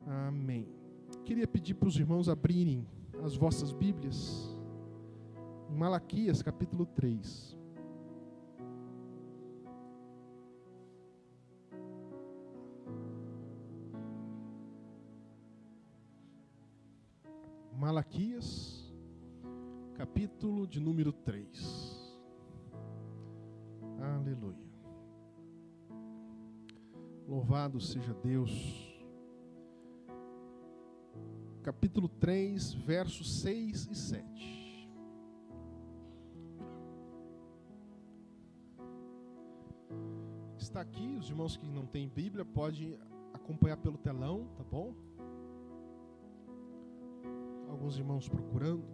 Amém. Queria pedir para os irmãos abrirem as vossas Bíblias em Malaquias, capítulo 3. Malaquias, capítulo de número 3. Aleluia. Louvado seja Deus. Capítulo 3, versos 6 e 7. Está aqui, os irmãos que não têm Bíblia podem acompanhar pelo telão, tá bom? Alguns irmãos procurando.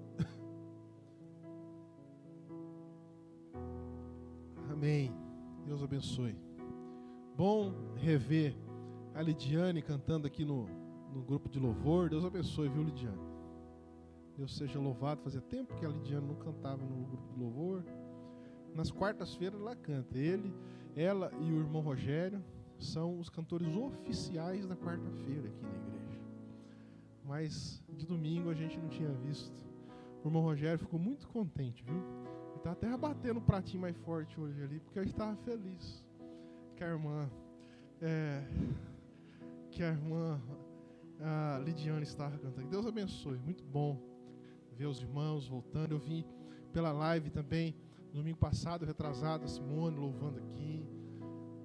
Amém. Deus abençoe. Bom rever a Lidiane cantando aqui no grupo de louvor. Deus abençoe, viu, Lidiane? Deus seja louvado. Fazia tempo que a Lidiane não cantava no grupo de louvor. Nas quartas-feiras ela canta. Ela e o irmão Rogério são os cantores oficiais da quarta-feira aqui na igreja. Mas de domingo a gente não tinha visto. O irmão Rogério ficou muito contente, viu? Ele estava até batendo o pratinho mais forte hoje ali, porque ele estava feliz que a irmã a Lidiane estava cantando. Deus abençoe, muito bom ver os irmãos voltando. Eu vim pela live também, domingo passado, retrasado, a Simone louvando aqui.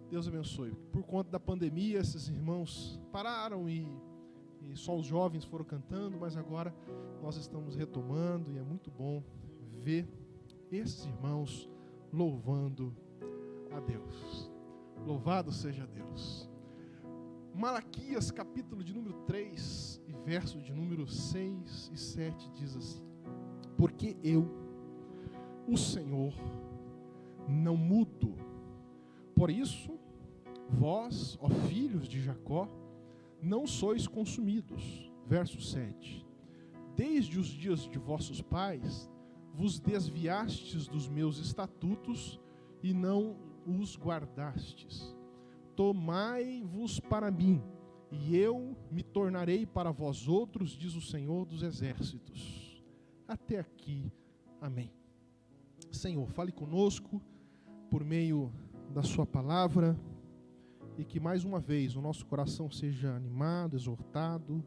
Deus abençoe. Por conta da pandemia, esses irmãos pararam e só os jovens foram cantando, mas agora nós estamos retomando e é muito bom ver esses irmãos louvando a Deus. Louvado seja Deus. Malaquias, capítulo de número 3 e verso de número 6 e 7 diz assim: porque eu, o Senhor, não mudo. Por isso, vós, ó filhos de Jacó, não sois consumidos. Verso 7. Desde os dias de vossos pais, vos desviastes dos meus estatutos e não os guardastes. Tomai-vos para mim, e eu me tornarei para vós outros, diz o Senhor dos exércitos. Até aqui, amém. Senhor, fale conosco por meio da sua palavra, e que mais uma vez o nosso coração seja animado, exortado,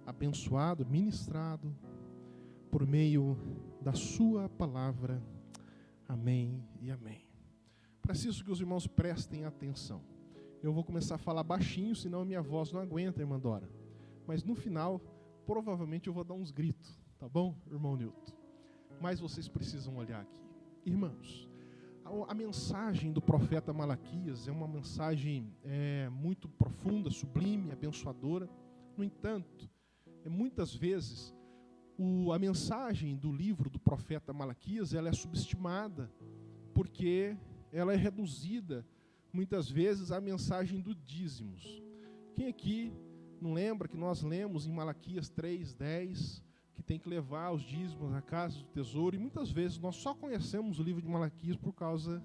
abençoado, ministrado por meio da sua palavra. Amém e amém. Preciso que os irmãos prestem atenção. Eu vou começar a falar baixinho, senão a minha voz não aguenta, irmã Dora. Mas no final, provavelmente eu vou dar uns gritos, tá bom, irmão Nilton? Mas vocês precisam olhar aqui. Irmãos, a mensagem do profeta Malaquias é uma mensagem muito profunda, sublime, abençoadora. No entanto, muitas vezes a mensagem do livro do profeta Malaquias ela é subestimada, porque ela é reduzida muitas vezes à mensagem do dízimos. Quem aqui não lembra que nós lemos em Malaquias 3:10 que tem que levar os dízimos à casa do tesouro? E muitas vezes nós só conhecemos o livro de Malaquias por causa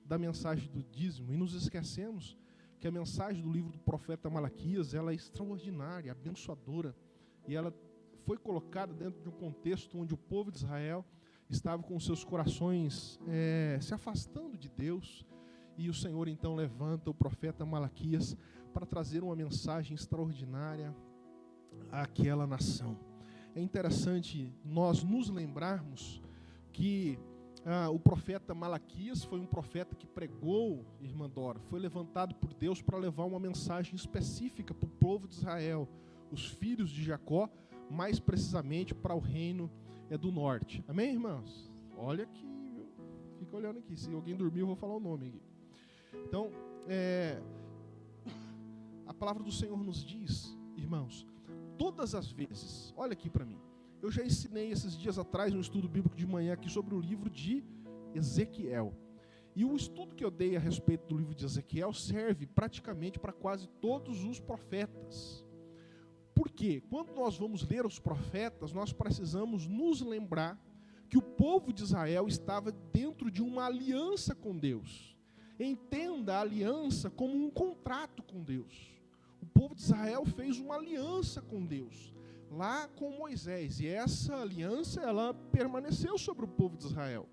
da mensagem do dízimo, e nos esquecemos que a mensagem do livro do profeta Malaquias ela é extraordinária, abençoadora, e ela foi colocada dentro de um contexto onde o povo de Israel estava com seus corações se afastando de Deus, e o Senhor então levanta o profeta Malaquias para trazer uma mensagem extraordinária àquela nação. É interessante nós nos lembrarmos que o profeta Malaquias foi um profeta que pregou, irmã Dora, foi levantado por Deus para levar uma mensagem específica para o povo de Israel, os filhos de Jacó, mais precisamente para o reino do norte. Amém, irmãos? Olha aqui, viu? Fica olhando aqui. Se alguém dormir, eu vou falar o nome aqui. Então, a palavra do Senhor nos diz, irmãos, todas as vezes, olha aqui para mim, eu já ensinei esses dias atrás um estudo bíblico de manhã aqui sobre o livro de Ezequiel. E o estudo que eu dei a respeito do livro de Ezequiel serve praticamente para quase todos os profetas. Por quê? Quando nós vamos ler os profetas, nós precisamos nos lembrar que o povo de Israel estava dentro de uma aliança com Deus. Entenda a aliança como um contrato com Deus. o povo de Israel fez uma aliança com Deus, lá com Moisés, e essa aliança, ela permaneceu sobre o povo de Israel.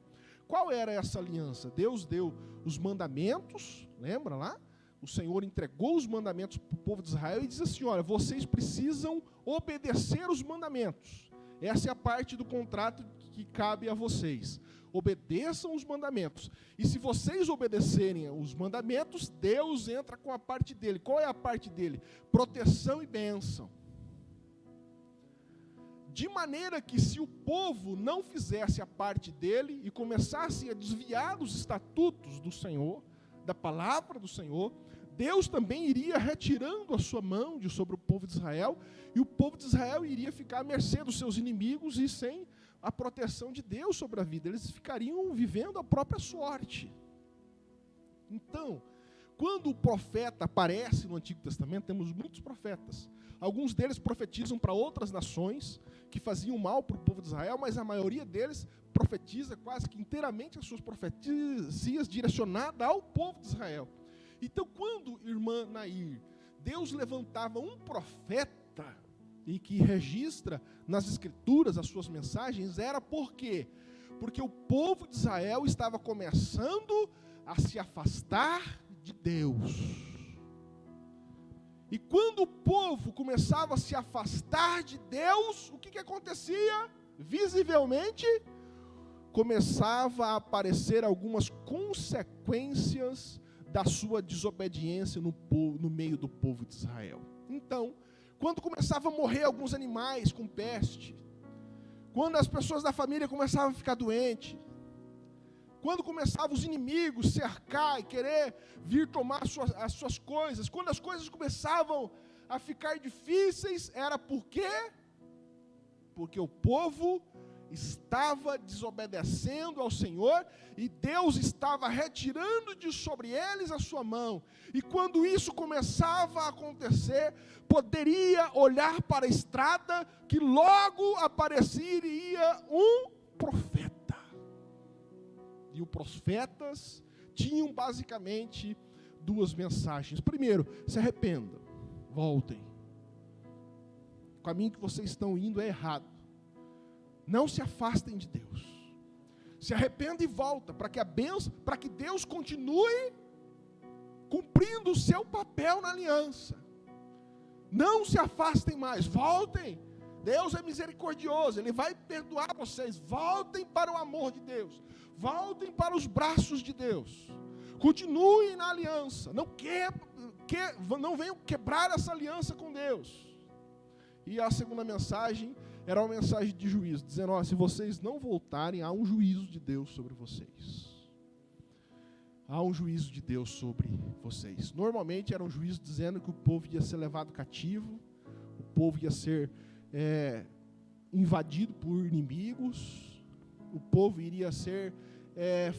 Qual era essa aliança? Deus deu os mandamentos, lembra lá? O Senhor entregou os mandamentos para o povo de Israel e diz assim, olha, vocês precisam obedecer os mandamentos. Essa é a parte do contrato que cabe a vocês. Obedeçam os mandamentos. E se vocês obedecerem os mandamentos, Deus entra com a parte dele. Qual é a parte dele? Proteção e bênção. De maneira que se o povo não fizesse a parte dele e começasse a desviar dos estatutos do Senhor, da palavra do Senhor, Deus também iria retirando a sua mão de sobre o povo de Israel, e o povo de Israel iria ficar à mercê dos seus inimigos e sem a proteção de Deus sobre a vida. Eles ficariam vivendo a própria sorte. Então, quando o profeta aparece no Antigo Testamento, temos muitos profetas. Alguns deles profetizam para outras nações que faziam mal para o povo de Israel, mas a maioria deles profetiza quase que inteiramente as suas profecias direcionadas ao povo de Israel. Então, quando, irmã Nair, Deus levantava um profeta e que registra nas Escrituras as suas mensagens, era por quê? Porque o povo de Israel estava começando a se afastar de Deus. E quando o povo começava a se afastar de Deus, o que acontecia? Visivelmente, começava a aparecer algumas consequências da sua desobediência no meio do povo de Israel. Então, quando começavam a morrer alguns animais com peste, quando as pessoas da família começavam a ficar doentes, quando começavam os inimigos cercar e querer vir tomar as suas coisas, quando as coisas começavam a ficar difíceis, era por quê? Porque o povo estava desobedecendo ao Senhor e Deus estava retirando de sobre eles a sua mão. E quando isso começava a acontecer, poderia olhar para a estrada que logo apareceria um profeta. E os profetas tinham basicamente duas mensagens. Primeiro, se arrependam, voltem. O caminho que vocês estão indo é errado. Não se afastem de Deus. Se arrependa e volta, para que a bênção, para que Deus continue cumprindo o seu papel na aliança. Não se afastem mais, voltem. Deus é misericordioso, Ele vai perdoar vocês. Voltem para o amor de Deus. Voltem para os braços de Deus. Continuem na aliança. Não venham quebrar essa aliança com Deus. E a segunda mensagem era uma mensagem de juízo, dizendo, se vocês não voltarem, há um juízo de Deus sobre vocês. Há um juízo de Deus sobre vocês. Normalmente era um juízo dizendo que o povo ia ser levado cativo, o povo ia ser invadido por inimigos, o povo iria ser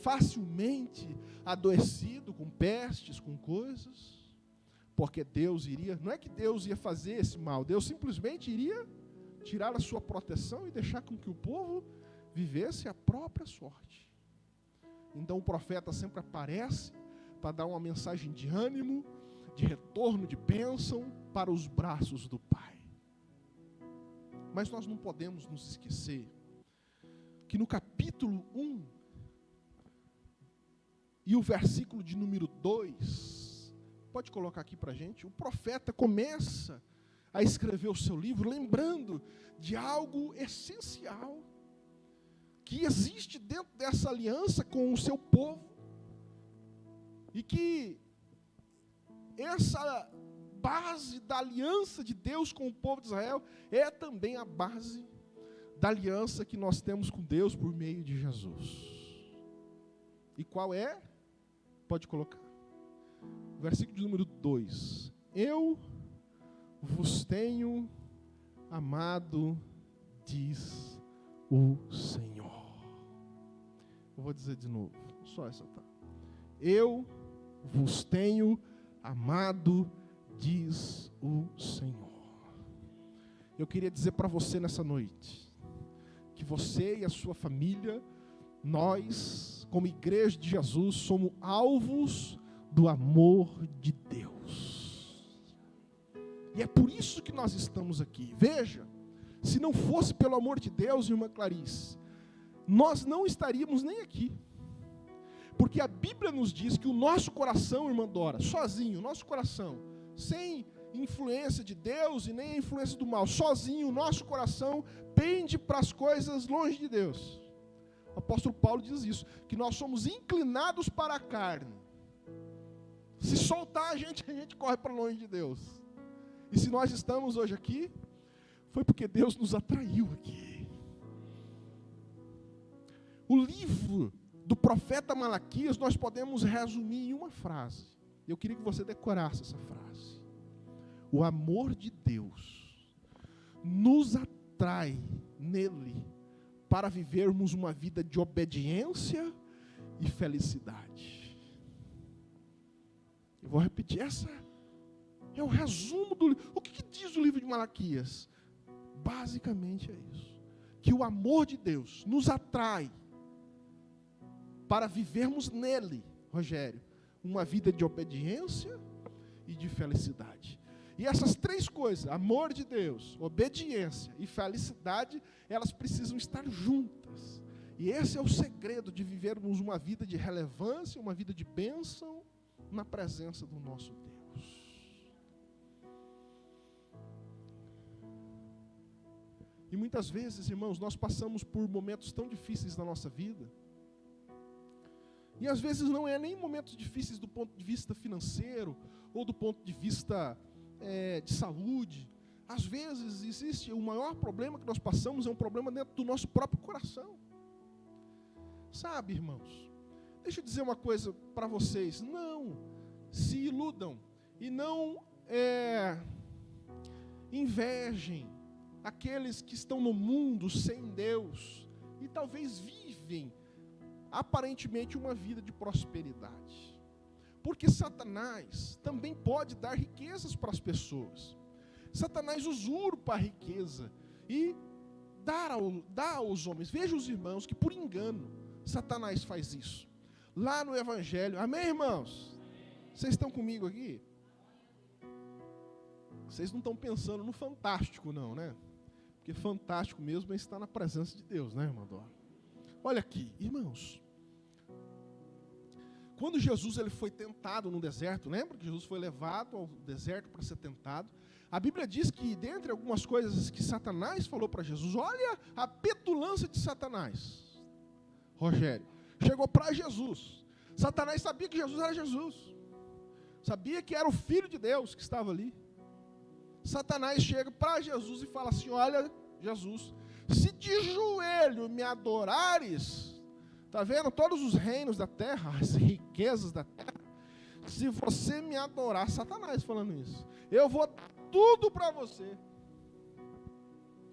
facilmente adoecido com pestes, com coisas, porque Deus iria, não é que Deus ia fazer esse mal, Deus simplesmente iria tirar a sua proteção e deixar com que o povo vivesse a própria sorte. Então o profeta sempre aparece para dar uma mensagem de ânimo, de retorno, de bênção para os braços do Pai. Mas nós não podemos nos esquecer que no capítulo 1 e o versículo de número 2, pode colocar aqui para a gente, o profeta começa a escrever o seu livro lembrando de algo essencial que existe dentro dessa aliança com o seu povo e que essa base da aliança de Deus com o povo de Israel é também a base da aliança que nós temos com Deus por meio de Jesus. E qual é? Pode colocar. Versículo de número 2. Eu vos tenho amado, diz o Senhor. Eu vou dizer de novo, só essa tá. Eu vos tenho amado, diz o Senhor. Eu queria dizer para você nessa noite, que você e a sua família, nós, como igreja de Jesus, somos alvos do amor de Deus. E é por isso que nós estamos aqui. Veja, se não fosse pelo amor de Deus, irmã Clarice, nós não estaríamos nem aqui. Porque a Bíblia nos diz que o nosso coração, irmã Dora, sozinho, o nosso coração, sem influência de Deus e nem a influência do mal, sozinho, o nosso coração pende para as coisas longe de Deus. O apóstolo Paulo diz isso, que nós somos inclinados para a carne. Se soltar a gente corre para longe de Deus. E se nós estamos hoje aqui, foi porque Deus nos atraiu aqui. O livro do profeta Malaquias nós podemos resumir em uma frase. Eu queria que você decorasse essa frase. O amor de Deus nos atrai nele para vivermos uma vida de obediência e felicidade. Eu vou repetir, essa é o resumo do livro. O que diz o livro de Malaquias? Basicamente é isso. Que o amor de Deus nos atrai para vivermos nele, Rogério, uma vida de obediência e de felicidade. E essas três coisas, amor de Deus, obediência e felicidade, elas precisam estar juntas. E esse é o segredo de vivermos uma vida de relevância, uma vida de bênção na presença do nosso Deus. E muitas vezes, irmãos, nós passamos por momentos tão difíceis na nossa vida. E às vezes não é nem momentos difíceis do ponto de vista financeiro, ou do ponto de vista de saúde. Às vezes existe o maior problema que nós passamos, é um problema dentro do nosso próprio coração. Sabe, irmãos, deixa eu dizer uma coisa para vocês. Não se iludam e não invejem aqueles que estão no mundo sem Deus e talvez vivem aparentemente uma vida de prosperidade. Porque Satanás também pode dar riquezas para as pessoas. Satanás usurpa a riqueza e dá aos homens. Veja os irmãos que por engano Satanás faz isso. Lá no Evangelho, amém, irmãos? Vocês estão comigo aqui? Vocês não estão pensando no fantástico não, né? Porque fantástico mesmo é estar na presença de Deus, né, irmã Dora? Olha aqui, irmãos. Quando Jesus ele foi tentado no deserto, lembra que Jesus foi levado ao deserto para ser tentado? A Bíblia diz que, dentre algumas coisas que Satanás falou para Jesus, olha a petulância de Satanás. Rogério, chegou para Jesus. Satanás sabia que Jesus era Jesus. Sabia que era o Filho de Deus que estava ali. Satanás chega para Jesus e fala assim, olha, Jesus, se de joelho me adorares, está vendo todos os reinos da terra, as riquezas da terra, se você me adorar, Satanás falando isso, eu vou dar tudo para você.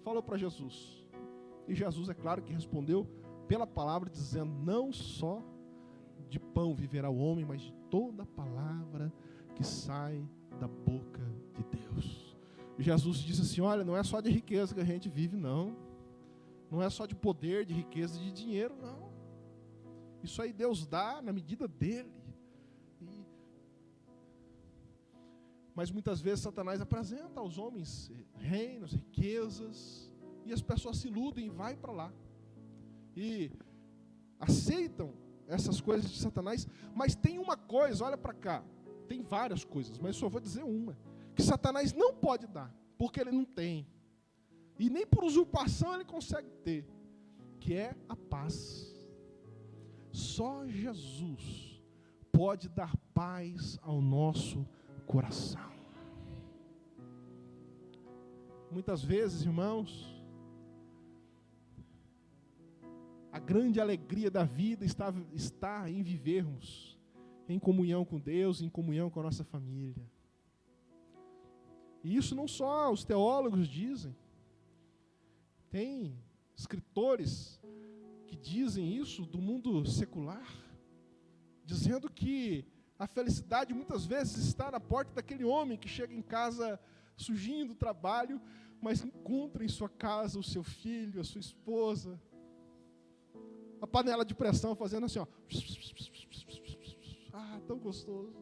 Falou para Jesus. E Jesus, é claro que respondeu pela palavra, dizendo, não só de pão viverá o homem, mas de toda a palavra que sai da boca de Deus. Jesus disse assim, olha, não é só de riqueza que a gente vive, não. Não é só de poder, de riqueza, de dinheiro, não. Isso aí Deus dá na medida dele. Mas muitas vezes Satanás apresenta aos homens reinos, riquezas, e as pessoas se iludem e vai para lá. E aceitam essas coisas de Satanás, mas tem uma coisa, olha para cá, tem várias coisas, mas só vou dizer uma, que Satanás não pode dar, porque ele não tem, e nem por usurpação ele consegue ter, que é a paz. Só Jesus pode dar paz ao nosso coração. Muitas vezes, irmãos, a grande alegria da vida está em vivermos em comunhão com Deus, em comunhão com a nossa família. E isso não só os teólogos dizem. Tem escritores que dizem isso do mundo secular, dizendo que a felicidade muitas vezes está na porta daquele homem que chega em casa sujinho do trabalho, mas encontra em sua casa o seu filho, a sua esposa, a panela de pressão fazendo assim, ó. Ah, tão gostoso.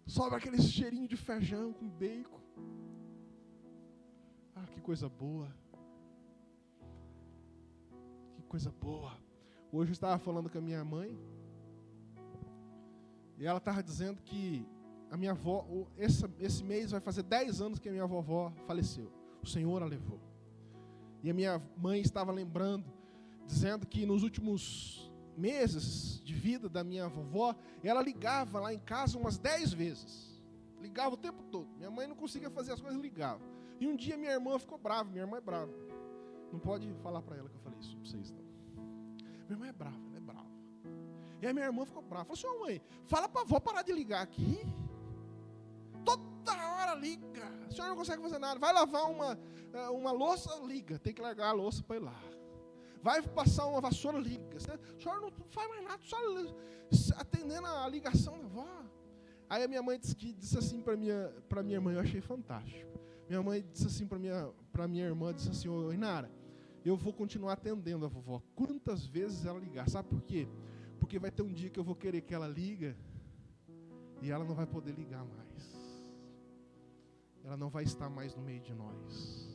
Sobra aquele cheirinho de feijão com bacon. Ah, que coisa boa. Que coisa boa. Hoje eu estava falando com a minha mãe, e ela estava dizendo que a minha avó, esse mês vai fazer 10 anos que a minha vovó faleceu. O Senhor a levou. E a minha mãe estava lembrando, dizendo que nos últimos meses de vida da minha vovó, ela ligava lá em casa umas 10 vezes. Ligava o tempo todo. Minha mãe não conseguia fazer as coisas, ligava. E um dia minha irmã ficou brava. Minha irmã é brava. Não pode falar para ela que eu falei isso para vocês, não. Minha irmã é brava, ela é brava. E a minha irmã ficou brava. Falou, senhor mãe, fala para a avó parar de ligar aqui. Toda hora liga. A senhora não consegue fazer nada. Vai lavar uma louça, liga. Tem que largar a louça para ir lá. Vai passar uma vassoura, liga. A senhora não faz mais nada, só atendendo a ligação da avó. Aí a minha mãe disse assim para minha irmã, eu achei fantástico. Minha mãe disse assim para minha irmã, disse assim, ô Inara, eu vou continuar atendendo a vovó quantas vezes ela ligar. Sabe por quê? Porque vai ter um dia que eu vou querer que ela liga e ela não vai poder ligar mais. Ela não vai estar mais no meio de nós.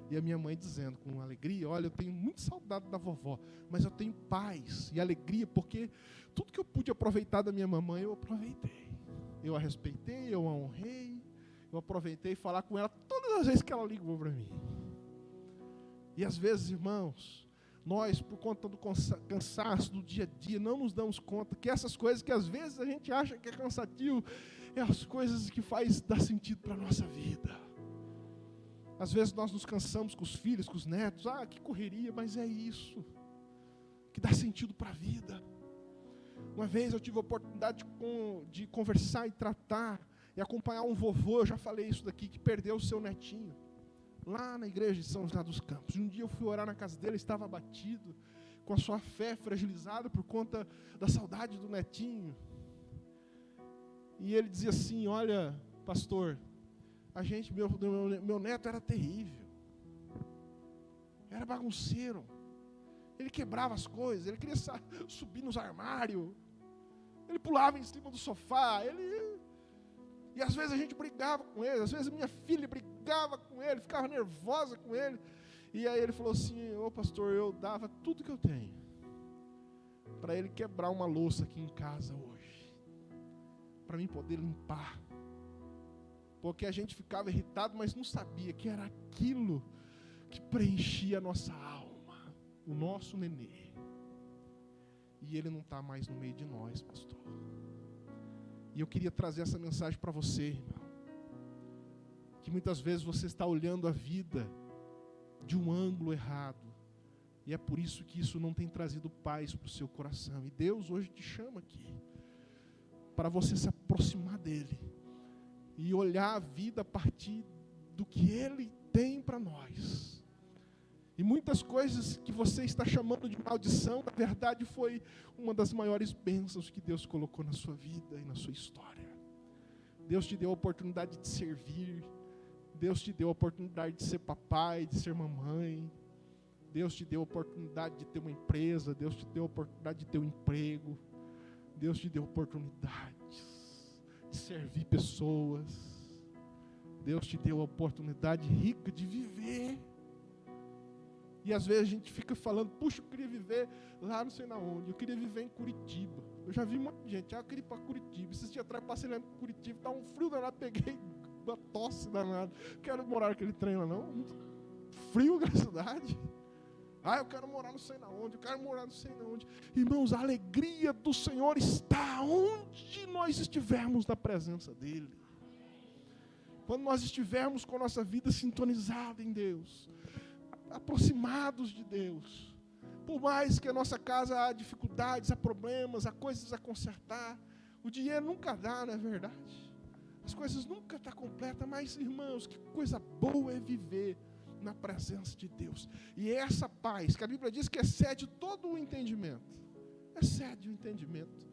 E a minha mãe dizendo com alegria, olha, eu tenho muito saudade da vovó, mas eu tenho paz e alegria, porque tudo que eu pude aproveitar da minha mamãe, eu aproveitei. Eu a respeitei, eu a honrei, eu aproveitei falar com ela todas as vezes que ela ligou para mim. E às vezes, irmãos, nós, por conta do cansaço do dia a dia, não nos damos conta que essas coisas que às vezes a gente acha que é cansativo, é as coisas que faz dar sentido para a nossa vida. Às vezes nós nos cansamos com os filhos, com os netos, que correria, mas é isso que dá sentido para a vida. Uma vez eu tive a oportunidade de conversar e tratar e acompanhar um vovô, eu já falei isso daqui, que perdeu o seu netinho, lá na igreja de São José dos Campos. Um dia eu fui orar na casa dele, ele estava abatido, com a sua fé fragilizada por conta da saudade do netinho. E ele dizia assim, olha, pastor, meu neto era terrível, era bagunceiro, ele quebrava as coisas, ele queria subir nos armários, ele pulava em cima do sofá, e às vezes a gente brigava com ele, às vezes minha filha brigava com ele, ficava nervosa com ele, e aí ele falou assim, ô pastor, eu dava tudo que eu tenho, para ele quebrar uma louça aqui em casa hoje, para mim poder limpar, porque a gente ficava irritado, mas não sabia que era aquilo que preenchia a nossa alma, o nosso nenê. E ele não está mais no meio de nós, pastor. E eu queria trazer essa mensagem para você, irmão. Que muitas vezes você está olhando a vida de um ângulo errado. E é por isso que isso não tem trazido paz para o seu coração. E Deus hoje te chama aqui, para você se aproximar dEle. E olhar a vida a partir do que Ele tem para nós. E muitas coisas que você está chamando de maldição, na verdade foi uma das maiores bênçãos que Deus colocou na sua vida e na sua história. Deus te deu a oportunidade de servir. Deus te deu a oportunidade de ser papai, de ser mamãe. Deus te deu a oportunidade de ter uma empresa. Deus te deu a oportunidade de ter um emprego. Deus te deu oportunidades de servir pessoas. Deus te deu a oportunidade rica de viver. E às vezes a gente fica falando, puxa, eu queria viver lá não sei na onde, eu queria viver em Curitiba. Eu já vi muita gente, eu queria ir para Curitiba. Esses dias atrás passei lá em Curitiba, tá um frio danado, peguei uma tosse danada. Quero morar naquele trem lá não. Frio na cidade. Eu quero morar não sei na onde, eu quero morar não sei na onde. Irmãos, a alegria do Senhor está onde nós estivermos na presença dEle. Quando nós estivermos com a nossa vida sintonizada em Deus, aproximados de Deus, por mais que a nossa casa há dificuldades, há problemas, há coisas a consertar, o dinheiro nunca dá, não é verdade? As coisas nunca estão completas, mas irmãos, que coisa boa é viver na presença de Deus. E é essa paz, que a Bíblia diz que excede todo o entendimento. Excede o entendimento.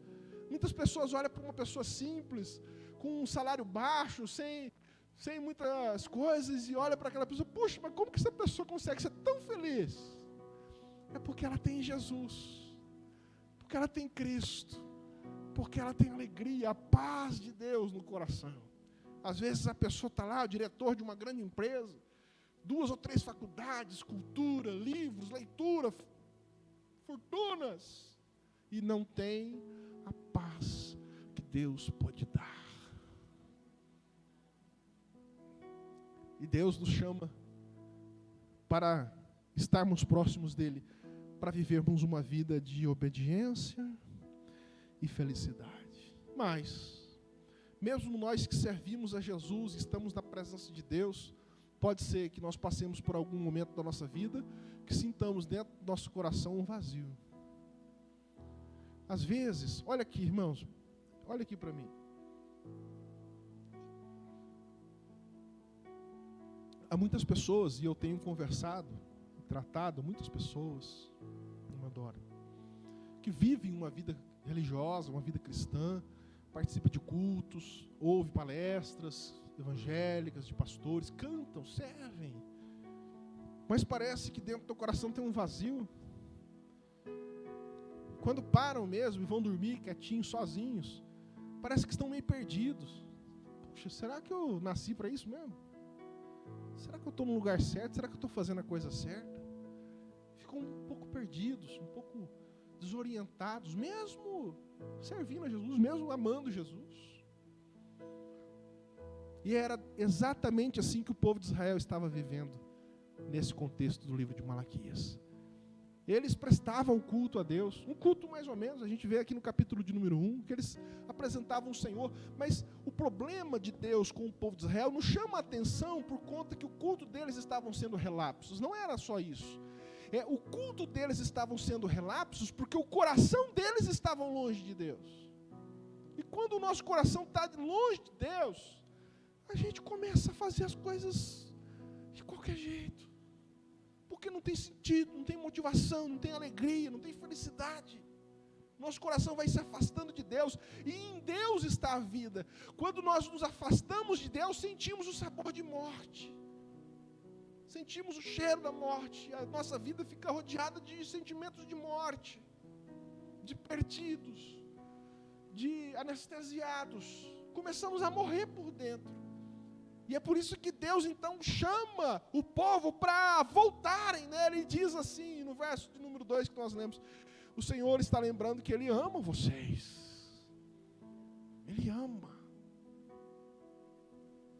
Muitas pessoas olham para uma pessoa simples, com um salário baixo, sem muitas coisas, e olham para aquela pessoa, puxa, mas como que essa pessoa consegue ser tão feliz? É porque ela tem Jesus, porque ela tem Cristo, porque ela tem alegria, a paz de Deus no coração. Às vezes a pessoa está lá, o diretor de uma grande empresa, 2 ou 3 faculdades, cultura, livros, leitura, fortunas, e não tem a paz que Deus pode dar. E Deus nos chama para estarmos próximos dEle, para vivermos uma vida de obediência e felicidade. Mas, mesmo nós que servimos a Jesus, estamos na presença de Deus, pode ser que nós passemos por algum momento da nossa vida, que sintamos dentro do nosso coração um vazio. Às vezes, olha aqui, irmãos, olha aqui para mim. Há muitas pessoas, e eu tenho conversado, tratado muitas pessoas, não adoro, que vivem uma vida religiosa, uma vida cristã, participa de cultos, ouve palestras evangélicas de pastores, cantam, servem, mas parece que dentro do coração tem um vazio. Quando param mesmo e vão dormir quietinhos, sozinhos, parece que estão meio perdidos. Puxa, será que eu nasci para isso mesmo? Será que eu estou no lugar certo? Será que eu estou fazendo a coisa certa? Ficam um pouco perdidos, um pouco desorientados, mesmo servindo a Jesus, mesmo amando Jesus. E era exatamente assim que o povo de Israel estava vivendo nesse contexto do livro de Malaquias. Eles prestavam culto a Deus, um culto mais ou menos, a gente vê aqui no capítulo de número 1, que eles apresentavam o Senhor, mas o problema de Deus com o povo de Israel não chama a atenção por conta que o culto deles estavam sendo relapsos, não era só isso. O culto deles estavam sendo relapsos porque o coração deles estava longe de Deus. E quando o nosso coração está longe de Deus, a gente começa a fazer as coisas de qualquer jeito. Porque não tem sentido, não tem motivação, não tem alegria, não tem felicidade. Nosso coração vai se afastando de Deus, e em Deus está a vida. Quando nós nos afastamos de Deus, sentimos o sabor de morte. Sentimos o cheiro da morte. A nossa vida fica rodeada de sentimentos de morte, de perdidos, de anestesiados. Começamos a morrer por dentro. E é por isso que Deus então chama o povo para voltarem nele, e diz assim, no verso de número 2 que nós lemos: o Senhor está lembrando que Ele ama vocês. Ele ama.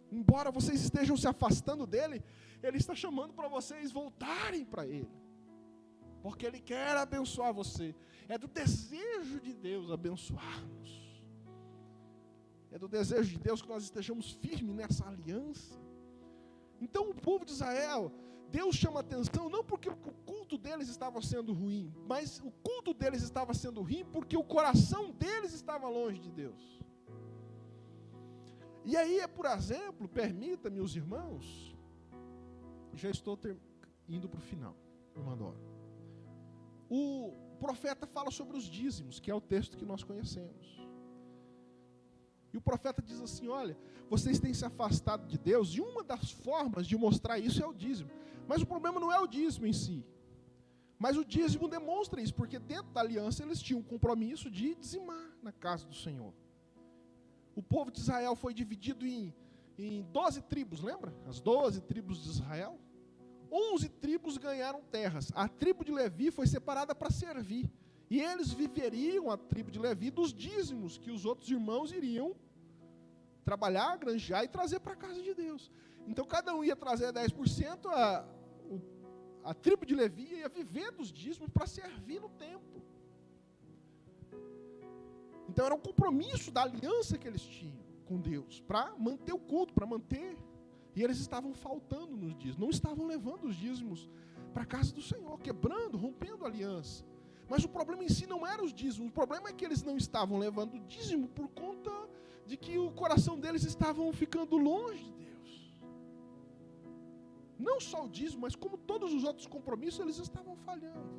Embora vocês estejam se afastando dEle, Ele está chamando para vocês voltarem para Ele. Porque Ele quer abençoar você. É do desejo de Deus abençoar-nos. É do desejo de Deus que nós estejamos firmes nessa aliança. Então o povo de Israel, Deus chama atenção, não porque o culto deles estava sendo ruim, mas o culto deles estava sendo ruim porque o coração deles estava longe de Deus. E aí, por exemplo, permita-me os irmãos, já estou indo para o final, irmã Dora. O profeta fala sobre os dízimos, que é o texto que nós conhecemos. E o profeta diz assim: olha, vocês têm se afastado de Deus, e uma das formas de mostrar isso é o dízimo. Mas o problema não é o dízimo em si. Mas o dízimo demonstra isso, porque dentro da aliança eles tinham um compromisso de dizimar na casa do Senhor. O povo de Israel foi dividido em 12 tribos, lembra? As 12 tribos de Israel. 11 tribos ganharam terras. A tribo de Levi foi separada para servir. E eles viveriam, a tribo de Levi, dos dízimos que os outros irmãos iriam trabalhar, granjear e trazer para a casa de Deus. Então cada um ia trazer 10%, a tribo de Levi ia viver dos dízimos para servir no templo. Então era um compromisso da aliança que eles tinham com Deus, para manter o culto, para manter. E eles estavam faltando nos dízimos, não estavam levando os dízimos para a casa do Senhor, quebrando, rompendo a aliança. Mas o problema em si não era os dízimos, o problema é que eles não estavam levando o dízimo por conta de que o coração deles estavam ficando longe de Deus. Não só o dízimo, mas como todos os outros compromissos, eles estavam falhando.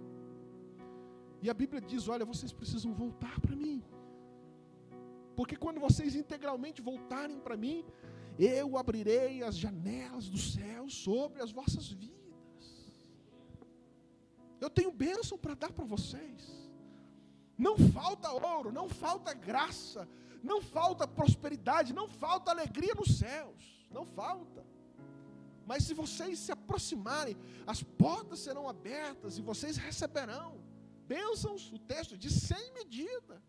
E a Bíblia diz: olha, vocês precisam voltar para mim. Porque quando vocês integralmente voltarem para mim, eu abrirei as janelas do céu sobre as vossas vidas. Eu tenho bênção para dar para vocês. Não falta ouro, não falta graça, Não falta prosperidade, não falta alegria nos céus, não falta. Mas se vocês se aproximarem, as portas serão abertas e vocês receberão bênçãos, o texto diz, sem medida.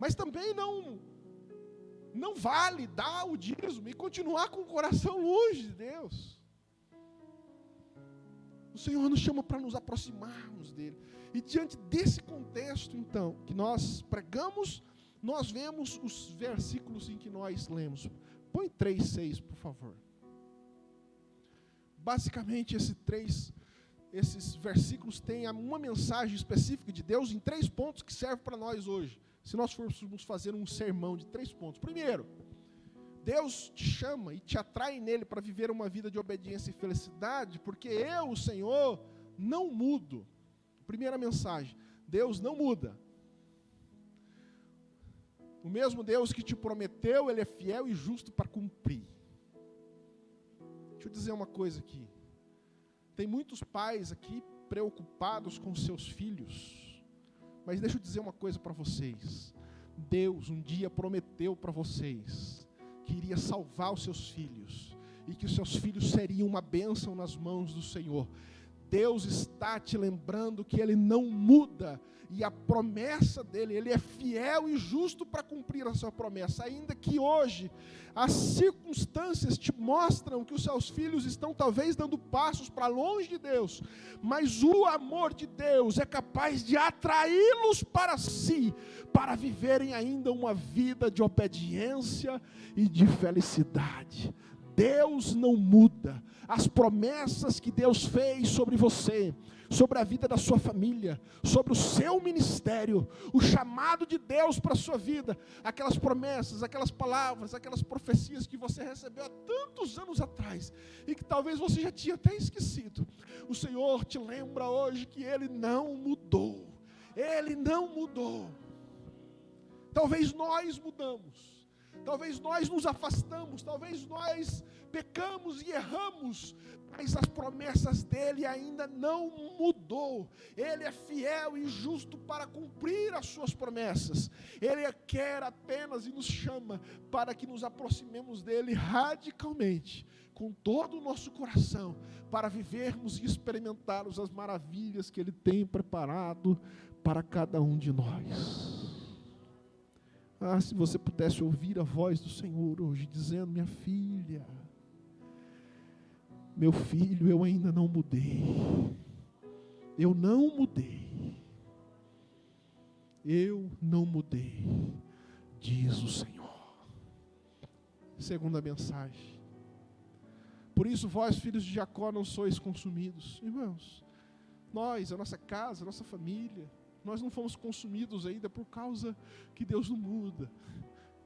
Mas também não vale dar o dízimo e continuar com o coração longe de Deus. O Senhor nos chama para nos aproximarmos dele. E diante desse contexto, então, que nós pregamos, nós vemos os versículos em que nós lemos. Põe 3:6, por favor. Basicamente, esses versículos têm uma mensagem específica de Deus em 3 pontos que serve para nós hoje. Se nós fôssemos fazer um sermão de 3 pontos. Primeiro, Deus te chama e te atrai nele para viver uma vida de obediência e felicidade, porque eu, o Senhor, não mudo. Primeira mensagem, Deus não muda. O mesmo Deus que te prometeu, Ele é fiel e justo para cumprir. Deixa eu dizer uma coisa aqui. Tem muitos pais aqui preocupados com seus filhos. Mas deixa eu dizer uma coisa para vocês. Deus um dia prometeu para vocês que iria salvar os seus filhos. E que os seus filhos seriam uma bênção nas mãos do Senhor. Deus está te lembrando que Ele não muda. E a promessa dEle, Ele é fiel e justo para cumprir a sua promessa. Ainda que hoje as circunstâncias te mostram que os seus filhos estão talvez dando passos para longe de Deus. Mas o amor de Deus é capaz de atraí-los para si, para viverem ainda uma vida de obediência e de felicidade. Deus não muda. As promessas que Deus fez sobre você, sobre a vida da sua família, sobre o seu ministério, o chamado de Deus para a sua vida, aquelas promessas, aquelas palavras, aquelas profecias que você recebeu há tantos anos atrás, e que talvez você já tinha até esquecido. O Senhor te lembra hoje que Ele não mudou. Ele não mudou. Talvez nós mudamos. Talvez nós nos afastamos, talvez nós pecamos e erramos, mas as promessas dele ainda não mudou. Ele é fiel e justo para cumprir as suas promessas. Ele quer apenas e nos chama para que nos aproximemos dele radicalmente, com todo o nosso coração, para vivermos e experimentarmos as maravilhas que ele tem preparado para cada um de nós. Ah, se você pudesse ouvir a voz do Senhor hoje, dizendo: minha filha, meu filho, eu ainda não mudei. Eu não mudei. Eu não mudei, diz o Senhor. Segunda mensagem. Por isso, vós, filhos de Jacó, não sois consumidos. Irmãos, nós, a nossa casa, a nossa família, nós não fomos consumidos ainda por causa que Deus não muda.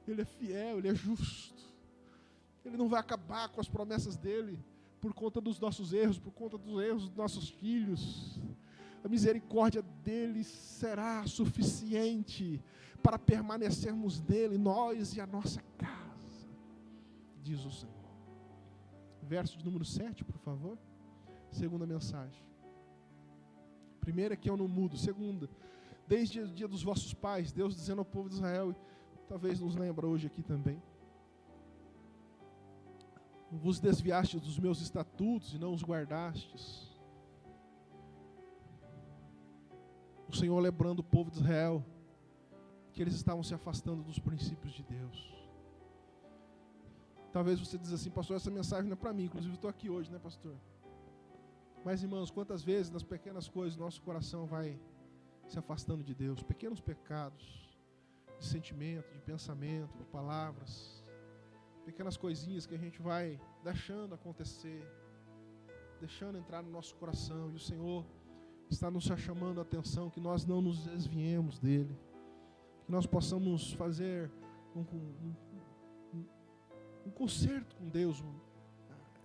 Ele é fiel, Ele é justo. Ele não vai acabar com as promessas dEle por conta dos nossos erros, por conta dos erros dos nossos filhos. A misericórdia dEle será suficiente para permanecermos nele, nós e a nossa casa, diz o Senhor. Verso de número 7, por favor. Segunda mensagem. Primeira, que eu não mudo. Segunda, desde o dia dos vossos pais, Deus dizendo ao povo de Israel, talvez nos lembra hoje aqui também: vos desviastes dos meus estatutos e não os guardastes. O Senhor lembrando o povo de Israel que eles estavam se afastando dos princípios de Deus. Talvez você diz assim: pastor, essa mensagem não é para mim, inclusive eu estou aqui hoje, né, pastor? Mas, irmãos, quantas vezes nas pequenas coisas nosso coração vai se afastando de Deus, pequenos pecados, de sentimento, de pensamento, de palavras, pequenas coisinhas que a gente vai deixando acontecer, deixando entrar no nosso coração, e o Senhor está nos chamando a atenção, que nós não nos desviemos dEle, que nós possamos fazer um concerto com Deus,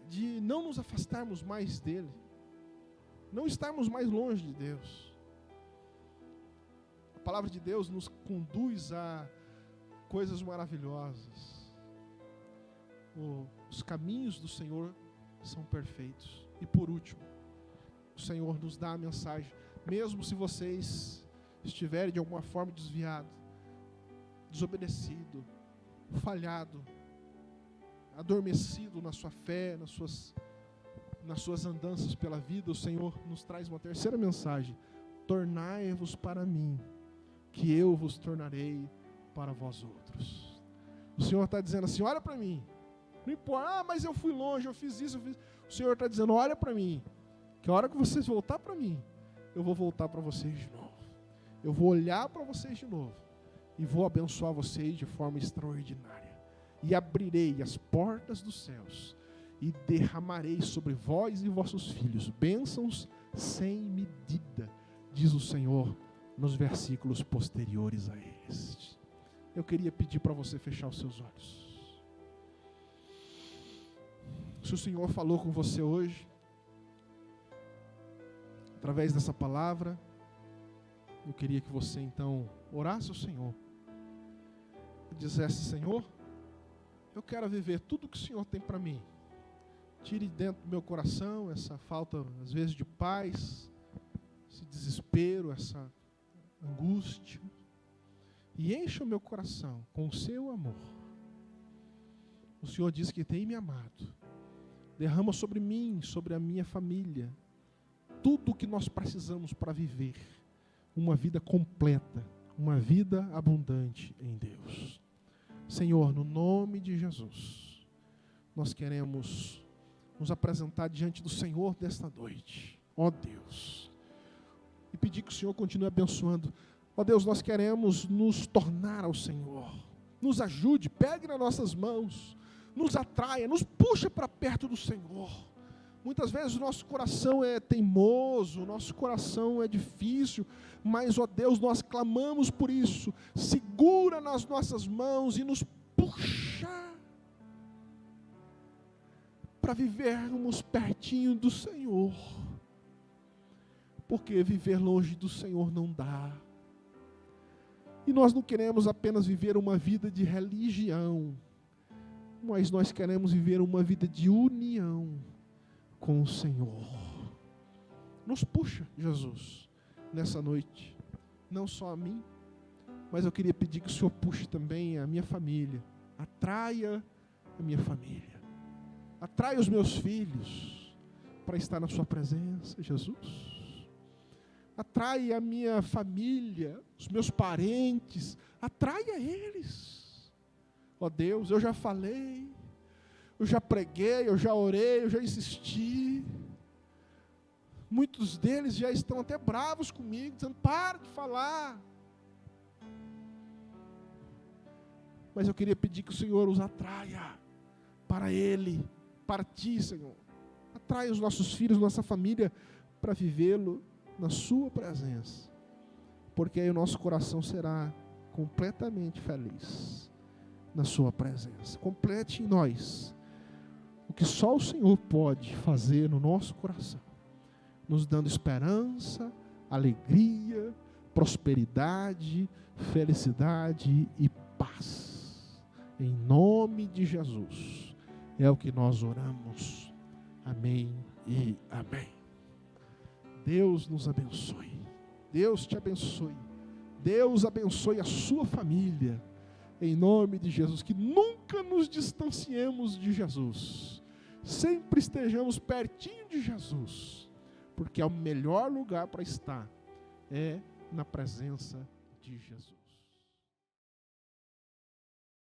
de não nos afastarmos mais dEle, não estarmos mais longe de Deus. A palavra de Deus nos conduz a coisas maravilhosas. Os caminhos do Senhor são perfeitos. E por último, o Senhor nos dá a mensagem: mesmo se vocês estiverem de alguma forma desviados, desobedecido, falhado, adormecido na sua fé, nas suas andanças pela vida, o Senhor nos traz uma terceira mensagem: tornai-vos para mim, que eu vos tornarei para vós outros. O Senhor está dizendo assim: olha para mim, não importa, mas eu fui longe, eu fiz isso, eu fiz... O Senhor está dizendo: olha para mim, que a hora que vocês voltar para mim, eu vou voltar para vocês de novo. Eu vou olhar para vocês de novo e vou abençoar vocês de forma extraordinária. E abrirei as portas dos céus e derramarei sobre vós e vossos filhos bênçãos sem medida, diz o Senhor nos versículos posteriores a este. Eu queria pedir para você fechar os seus olhos. Se o Senhor falou com você hoje, através dessa palavra, eu queria que você então orasse ao Senhor e dissesse: Senhor, eu quero viver tudo o que o Senhor tem para mim. Tire dentro do meu coração essa falta, às vezes, de paz, esse desespero, essa angústia, e encha o meu coração com o seu amor. O Senhor diz que tem me amado. Derrama sobre mim, sobre a minha família, tudo o que nós precisamos para viver uma vida completa, uma vida abundante em Deus. Senhor, no nome de Jesus, nós queremos nos apresentar diante do Senhor desta noite, ó Deus, e pedir que o Senhor continue abençoando. Ó Deus, nós queremos nos tornar ao Senhor. Nos ajude, pegue nas nossas mãos, nos atraia, nos puxa para perto do Senhor. Muitas vezes o nosso coração é teimoso, o nosso coração é difícil, mas, ó Deus, nós clamamos por isso. Segura nas nossas mãos e nos puxa para vivermos pertinho do Senhor. Porque viver longe do Senhor não dá. E nós não queremos apenas viver uma vida de religião, mas nós queremos viver uma vida de união com o Senhor. Nos puxa, Jesus, nessa noite. Não só a mim, mas eu queria pedir que o Senhor puxe também a minha família. Atraia a minha família. Atraia os meus filhos para estar na sua presença, Jesus. Atrai a minha família, os meus parentes, atraia eles. Ó Deus, eu já falei, eu já preguei, eu já orei, eu já insisti. Muitos deles já estão até bravos comigo, dizendo: para de falar. Mas eu queria pedir que o Senhor os atraia para Ele, para Ti, Senhor. Atraia os nossos filhos, nossa família, para vivê-lo na sua presença, porque aí o nosso coração será completamente feliz na sua presença. Complete em nós o que só o Senhor pode fazer no nosso coração, nos dando esperança, alegria, prosperidade, felicidade e paz. Em nome de Jesus é o que nós oramos. Amém e amém. Deus nos abençoe. Deus te abençoe. Deus abençoe a sua família. Em nome de Jesus. Que nunca nos distanciemos de Jesus. Sempre estejamos pertinho de Jesus. Porque é o melhor lugar para estar. É na presença de Jesus.